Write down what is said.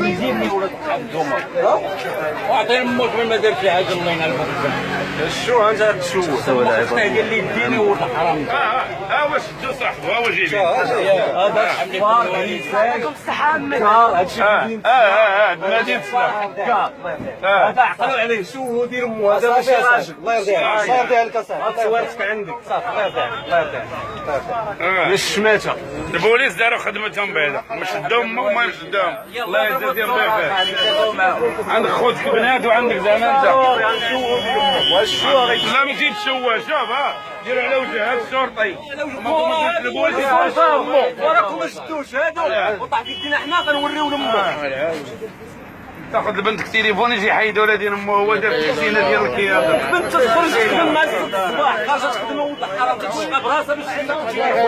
ويجيني ولد الزمر واعطيني موت ما دار شي حاجه الله ينعلمك. شو انت تشوف ولا قال لي ديني ولد الحرام. واش شو صح هو جيبي هذا اخبار هادشي مدينة الصلاح هذا عقلوا عليه. شو هو دير مو هذا ماشي راجل. الله يرضي عليك. الله يرضي عليك اصاحبي. تصورتك عندك صافي. الله يرضي عليك. الله يرضي عليك. الشماته البوليس داروا خدمتهم بعدا ما شدوهم وما شدوهم. الله يجازيهم بخير. عندك خوتك بنات وعندك زعما انت لا ما تجيب تشوه. شوف ديروا على وجه هذا الشرطي البوليس وراكم ما شدوش هادو وطاح في يدينا حنا غنوريو لامو. تاخذ لبنتك تليفون يجي يحيدوا لها ديال امه هو دار الكوسينه ديال الكياده. بنت تخرج تخدم مع 6 الصباح خرجت تخدم ولد الحرام تشقى براسها باش الصندوق ديالي